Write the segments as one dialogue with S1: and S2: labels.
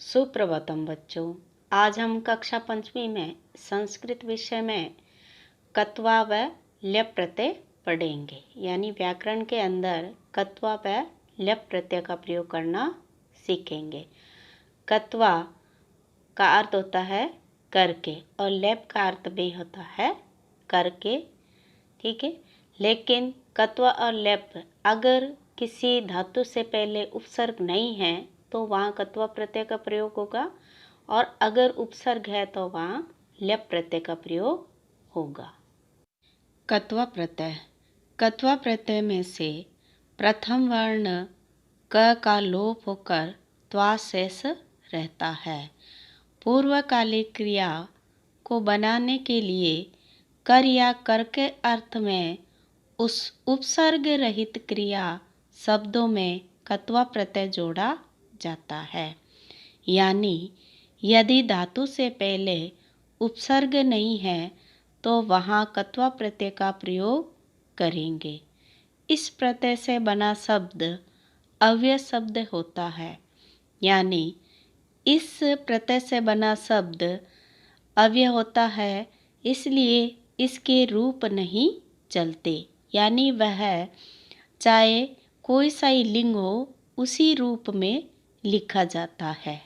S1: सुप्रभातम बच्चों। आज हम कक्षा पंचमी में संस्कृत विषय में कत्वा व ल्यप प्रत्यय पढ़ेंगे। यानी व्याकरण के अंदर कत्वा व ल्यप प्रत्यय का प्रयोग करना सीखेंगे। कत्वा का अर्थ होता है करके और ल्यप का अर्थ भी होता है करके, ठीक है। लेकिन कत्वा और ल्यप अगर किसी धातु से पहले उपसर्ग नहीं है तो वहाँ कत्वा प्रत्यय का प्रयोग होगा, और अगर उपसर्ग है तो वहाँ ल्यप प्रत्यय का प्रयोग होगा। कत्वा प्रत्यय में से प्रथम वर्ण क का लोप होकर त्वा शेष रहता है। पूर्वकालिक क्रिया को बनाने के लिए कर या कर के अर्थ में उस उपसर्ग रहित क्रिया शब्दों में कत्वा प्रत्यय जोड़ा जाता है। यानी यदि धातु से पहले उपसर्ग नहीं है तो वहाँ कत्वा प्रत्यय का प्रयोग करेंगे। इस प्रत्यय से बना शब्द अव्यय शब्द होता है। यानी इस प्रत्यय से बना शब्द अव्यय होता है, इसलिए इसके रूप नहीं चलते। यानी वह चाहे कोई सा ही लिंग हो उसी रूप में लिखा जाता है।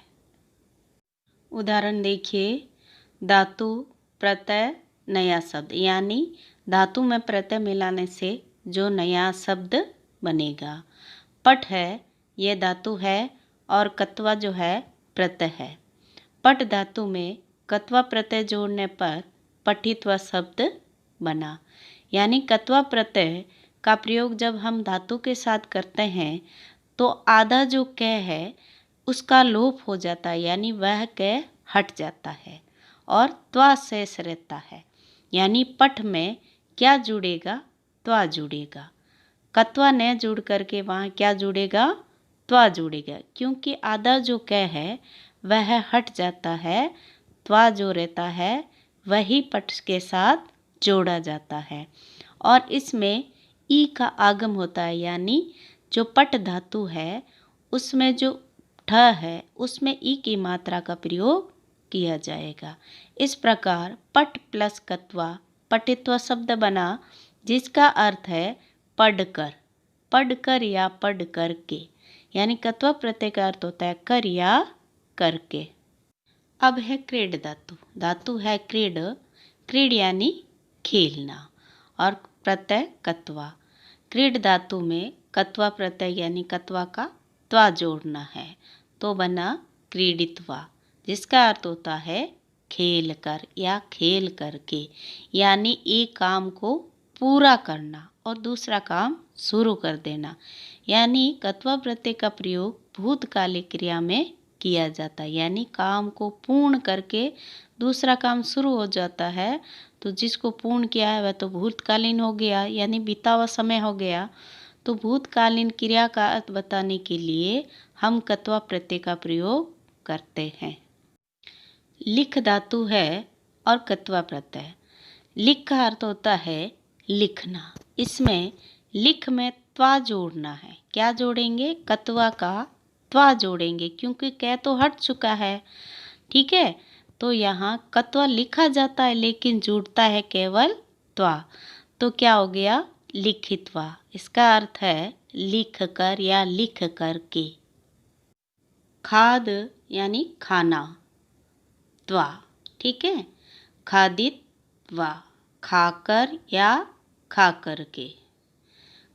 S1: उदाहरण देखिए, धातु प्रत्यय नया शब्द, यानी धातु में प्रत्यय मिलाने से जो नया शब्द बनेगा। पट है, यह धातु है और कत्वा जो है प्रत्यय है। पट धातु में कत्वा प्रत्यय जोड़ने पर पठित्वा शब्द बना। यानी कत्वा प्रत्यय का प्रयोग जब हम धातु के साथ करते हैं तो आधा जो क है उसका लोप हो जाता है, यानी वह क हट जाता है और त्वा शेष रहता है। यानी पठ में क्या जुड़ेगा? त्वा जुड़ेगा। कत्वा न जुड़ करके वहाँ क्या जुड़ेगा? त्वा जुड़ेगा, क्योंकि आधा जो क है वह हट जाता है। त्वा जो रहता है वही पठ के साथ जोड़ा जाता है और इसमें ई का आगम होता है। यानी जो पट धातु है उसमें जो ठ है उसमें ई की मात्रा का प्रयोग किया जाएगा। इस प्रकार पट प्लस कत्वा पठित्वा शब्द बना, जिसका अर्थ है पढ़कर या पढ़ करके। यानी कत्वा प्रत्यय का अर्थ होता है कर या करके। अब है क्रीड धातु। धातु है क्रीड यानी खेलना और प्रत्यय कत्वा। क्रीड धातु में कत्वा प्रत्यय यानी कत्वा का त्वा जोड़ना है तो बना क्रीडित्वा, जिसका अर्थ होता है खेल कर या खेल करके। यानी एक काम को पूरा करना और दूसरा काम शुरू कर देना। यानी कत्वा प्रत्यय का प्रयोग भूतकालिक क्रिया में किया जाता है। यानी काम को पूर्ण करके दूसरा काम शुरू हो जाता है, तो जिसको पूर्ण किया है वह तो भूतकालीन हो गया, यानी बीता हुआ समय हो गया। तो भूतकालीन क्रिया का अर्थ बताने के लिए हम कत्वा प्रत्यय का प्रयोग करते हैं। लिख धातु है और कत्वा प्रत्यय। लिख का अर्थ होता है लिखना। इसमें लिख में त्वा जोड़ना है। क्या जोड़ेंगे? कत्वा का त्वा जोड़ेंगे, क्योंकि कै तो हट चुका है, ठीक है। तो यहाँ कत्वा लिखा जाता है लेकिन जुड़ता है केवल त्वा, तो क्या हो गया? लिखित्वा। इसका अर्थ है लिख कर या लिख करके। खाद यानी खाना, त्वा, ठीक है। खादित्वा, खाकर या खा करके।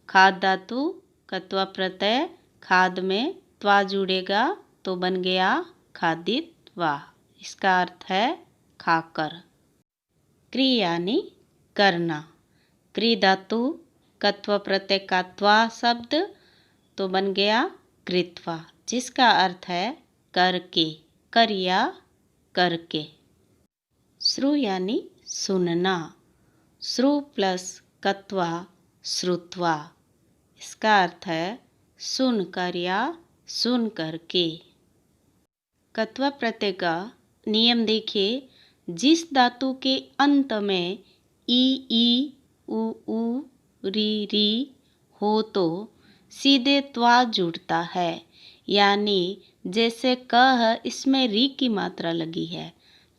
S1: खाद धातु कत्वा प्रत्यय, खाद में त्वा जुड़ेगा तो बन गया खादित्वा। इसका अर्थ है खाकर। क्री यानी करना। क्री धातु कत्वा प्रत्यय का त्वा शब्द तो बन गया कृत्वा, जिसका अर्थ है करके, कर या करके। श्रु यानी सुनना। श्रु प्लस कत्वा श्रुत्वा। इसका अर्थ है सुन कर या सुन करके। कत्वा प्रत्यय का नियम देखिए, जिस धातु के अंत में ई उ री हो तो सीधे त्वा जुड़ता है। यानी जैसे क है, इसमें री की मात्रा लगी है,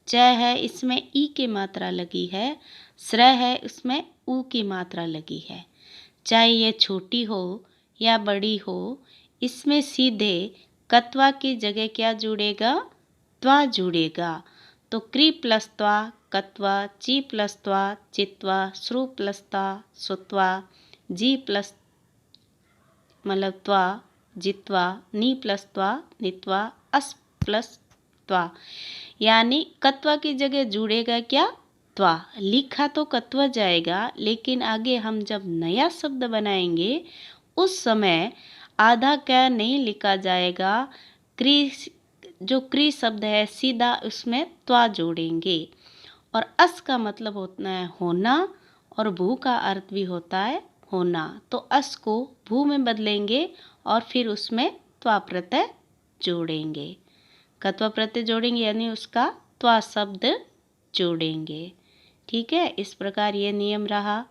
S1: च है, इसमें ई की मात्रा लगी है, स्र है, इसमें ऊ की मात्रा लगी है। चाहे ये छोटी हो या बड़ी हो, इसमें सीधे कत्वा की जगह क्या जुड़ेगा? त्वा जुड़ेगा। तो क्री प्लस त्वा कत्वा, ची प्लस त्वा चित्वा, श्रु प्लस त्वा सुत्वा, जी प्लस मतलब त्वा जित्वा, नी प्लस त्वा नित्वा, अस प्लस त्वा। यानी कत्वा की जगह जुड़ेगा क्या? त्वा। लिखा तो कत्वा जाएगा, लेकिन आगे हम जब नया शब्द बनाएंगे उस समय आधा क्या नहीं लिखा जाएगा, क्री जो क्री शब्द है सीधा उसमें त्वा जोड़ेंगे। और अस का मतलब होता है होना, और भू का अर्थ भी होता है होना। तो अस को भू में बदलेंगे और फिर उसमें त्वा प्रत्यय जोड़ेंगे। कत्वा प्रत्यय जोड़ेंगे यानी उसका त्वा शब्द जोड़ेंगे। ठीक है, इस प्रकार ये नियम रहा।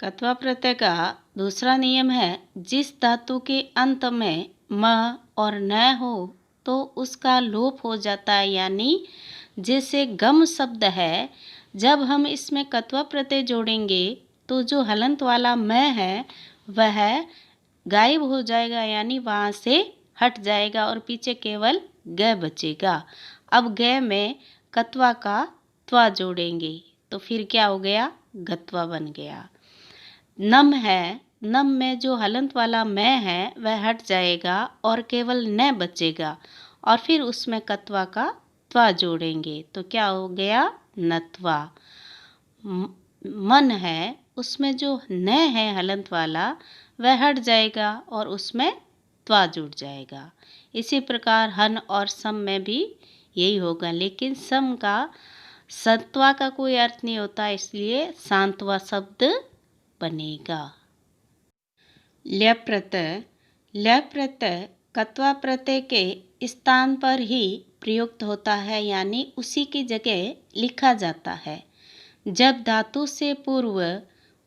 S1: कत्वा प्रत्यय का दूसरा नियम है, जिस धातु के अंत में म और न हो तो उसका लोप हो जाता है। यानी जैसे गम शब्द है, जब हम इसमें कत्वा प्रत्यय जोड़ेंगे तो जो हलंत वाला मैं है वह गायब हो जाएगा, यानी वहाँ से हट जाएगा और पीछे केवल ग बचेगा। अब ग में कत्वा का त्वा जोड़ेंगे तो फिर क्या हो गया? गत्वा बन गया। नम है, नम में जो हलंत वाला मैं है वह हट जाएगा और केवल न बचेगा, और फिर उसमें कत्वा का त्वा जोड़ेंगे तो क्या हो गया? नत्वा। मन है, उसमें जो न है हलंत वाला वह हट जाएगा और उसमें त्वा जुड़ जाएगा। इसी प्रकार हन और सम में भी यही होगा, लेकिन सम का सत्वा का कोई अर्थ नहीं होता, इसलिए सांत्वा शब्द बनेगा। ल्यप प्रत्यय, ल्यप प्रत्यय कत्वा प्रत्यय के स्थान पर ही प्रयुक्त होता है, यानी उसी की जगह लिखा जाता है। जब धातु से पूर्व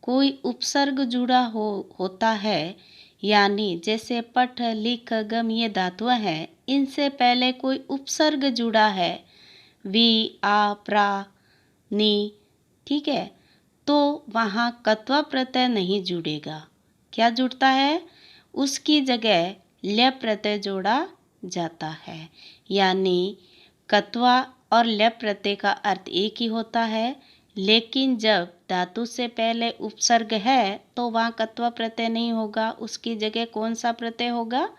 S1: कोई उपसर्ग जुड़ा होता है, यानी जैसे पठ लिख गम ये धातुएं हैं, इनसे पहले कोई उपसर्ग जुड़ा है, वी आ प्रा नी, ठीक है, तो वहाँ कत्वा प्रत्यय नहीं जुड़ेगा। क्या जुड़ता है? उसकी जगह ल्यप प्रत्यय जोड़ा जाता है। यानी कत्वा और ल्यप प्रत्यय का अर्थ एक ही होता है, लेकिन जब धातु से पहले उपसर्ग है तो वहाँ कत्वा प्रत्यय नहीं होगा, उसकी जगह कौन सा प्रत्यय होगा?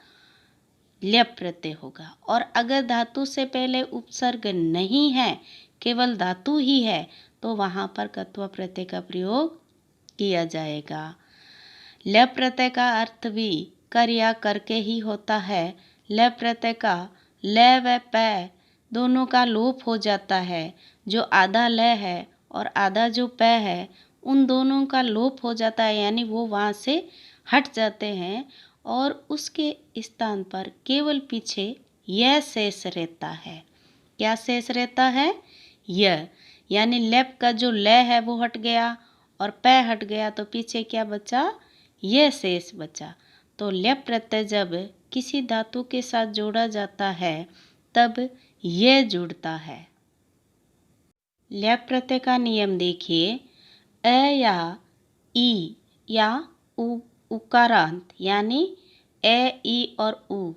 S1: ल्यप प्रत्यय होगा। और अगर धातु से पहले उपसर्ग नहीं है, केवल धातु ही है, तो वहाँ पर कत्वा प्रत्यय का प्रयोग किया जाएगा। ल्यप प्रत्यय का अर्थ भी कर या करके ही होता है। ल्यप प्रत्यय का ल व प दोनों का लोप हो जाता है। जो आधा ल है और आधा जो प है, उन दोनों का लोप हो जाता है, यानी वो वहाँ से हट जाते हैं और उसके स्थान पर केवल पीछे यह शेष रहता है। क्या शेष रहता है? यह, यानी लेप का जो ल है वो हट गया और प हट गया, तो पीछे क्या बचा? यह शेष बचा। तो लेप प्रत्यय जब किसी धातु के साथ जोड़ा जाता है तब यह जुड़ता है। लेप प्रत्यय का नियम देखिए, अ या ई या उ उकारांत, यानी ए ई और उ,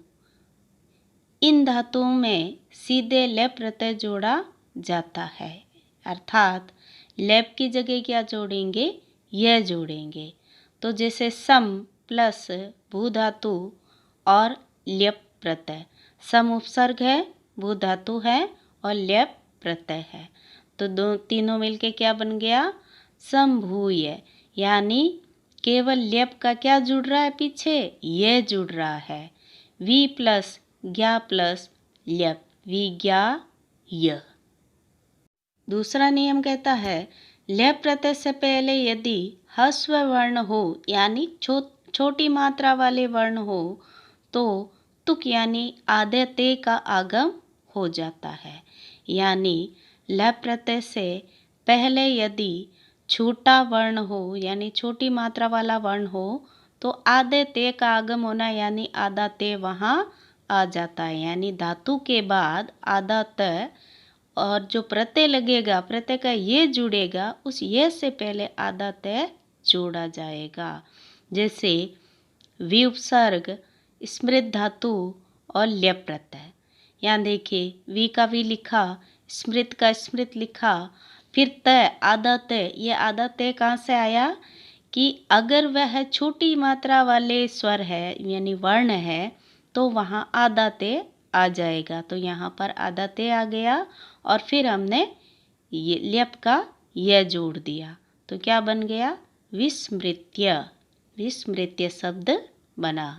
S1: इन धातुओं में सीधे लेप प्रत्यय जोड़ा जाता है। अर्थात लेप की जगह क्या जोड़ेंगे? यह जोड़ेंगे। तो जैसे सम प्लस भू धातु और ल्यप प्रत्यय, सम उपसर्ग है, भू धातु है और ल्यप प्रत्यय है, तो तीनों मिलके क्या बन गया? समभूय। यानी केवल ल्यप का क्या जुड़ रहा है पीछे? यह जुड़ रहा है। वी प्लस ज्ञा प्लस ल्यप, विज्ञा य। दूसरा नियम कहता है, ल्यप प्रत्यय से पहले यदि ह्स्व वर्ण हो, यानी छोटी मात्रा वाले वर्ण हो, तो तुक यानी आधे ते का आगम हो जाता है। यानी ल्यप प्रत्यय से पहले यदि छोटा वर्ण हो, यानी छोटी मात्रा वाला वर्ण हो, तो आधे ते का आगम होना, यानी आधा ते वहाँ आ जाता है, यानी धातु के बाद आधा त और जो प्रत्यय लगेगा, प्रत्यय का ये जुड़ेगा, उस ये से पहले आधा त जोड़ा जाएगा। जैसे वि उपसर्ग, स्मृत धातु और ल्यप प्रत्यय। यहाँ देखिए वी का वी लिखा, स्मृत का स्मृत लिखा, फिर त आधा त। ये आधा त कहाँ से आया कि अगर वह छोटी मात्रा वाले स्वर है यानी वर्ण है तो वहाँ आधा त आ जाएगा। तो यहाँ पर आधा त आ गया और फिर हमने ये ल्यप का यह जोड़ दिया तो क्या बन गया? विस्मृत्य। विस्मृत्य शब्द बना।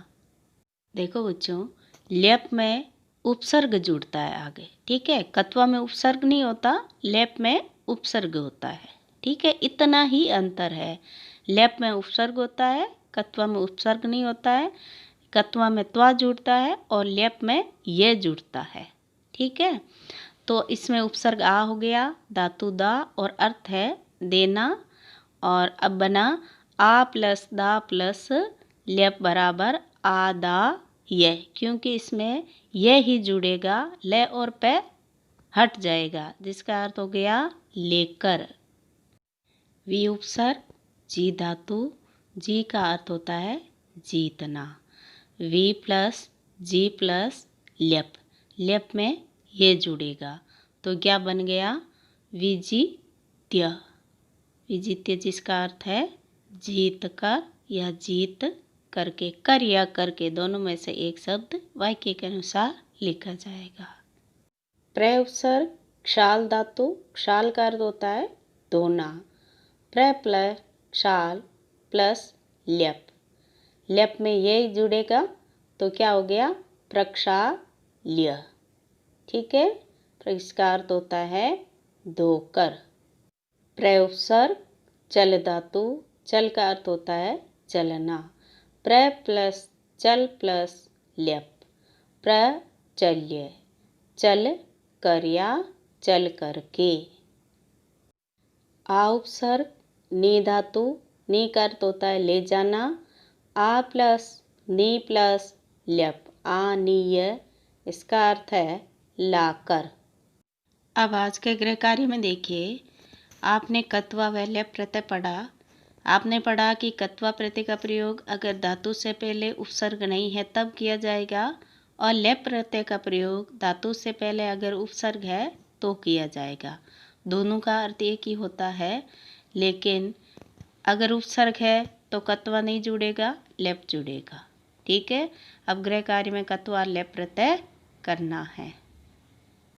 S1: देखो बच्चों, ल्यप में उपसर्ग जुड़ता है आगे, ठीक है। कत्वा में उपसर्ग नहीं होता, लेप में उपसर्ग होता है, ठीक है। इतना ही अंतर है। लेप में उपसर्ग होता है, कत्वा में उपसर्ग नहीं होता है। कत्वा में त्वा जुड़ता है और लेप में ये जुड़ता है, ठीक है। तो इसमें उपसर्ग आ हो गया, धातु दा और अर्थ है देना। और अब बना आ प्लस दा प्लस लेप बराबर आदा यह, क्योंकि इसमें यह ही जुड़ेगा, ले और पे हट जाएगा, जिसका अर्थ हो गया लेकर। वी उपसर्ग, जी धातु, जी का अर्थ होता है जीतना। वी प्लस जी प्लस ल्यप, ल्यप में ये जुड़ेगा तो क्या बन गया? विजित्य। विजित्य जिसका अर्थ है जीत कर या जीत करके, कर या करके दोनों में से एक शब्द वाक्य के अनुसार लिखा जाएगा। प्र उपसर्ग, क्षाल धातु, क्षाल का अर्थ होता है धोना। प्र प्लस क्षाल प्लस ल्यप, ल्यप में ये जुड़ेगा तो क्या हो गया? प्रक्षाल्य, ठीक है। इसका अर्थ होता है धोकर। प्र उपसर्ग, चल धातु, चल का अर्थ होता है चलना। प्र प्लस चल प्लस ल्यप, प्रचल्य, चल कर या चल करके। आ उपसर्ग, नी धातु, नी का अर्थ होता है ले जाना। आ प्लस नी प्लस ल्यप, आनीय, इसका अर्थ है लाकर। अब आज के गृह कार्य में देखिए, आपने कत्वा व ल्यप प्रत्यय पढ़ा। आपने पढ़ा कि कत्वा प्रत्यय का प्रयोग अगर धातु से पहले उपसर्ग नहीं है तब किया जाएगा और ल्यप प्रत्यय का प्रयोग धातु से पहले अगर उपसर्ग है तो किया जाएगा। दोनों का अर्थ एक ही होता है, लेकिन अगर उपसर्ग है तो कत्वा नहीं जुड़ेगा, ल्यप जुड़ेगा, ठीक है। अब गृह कार्य में कत्वा ल्यप प्रत्यय करना है।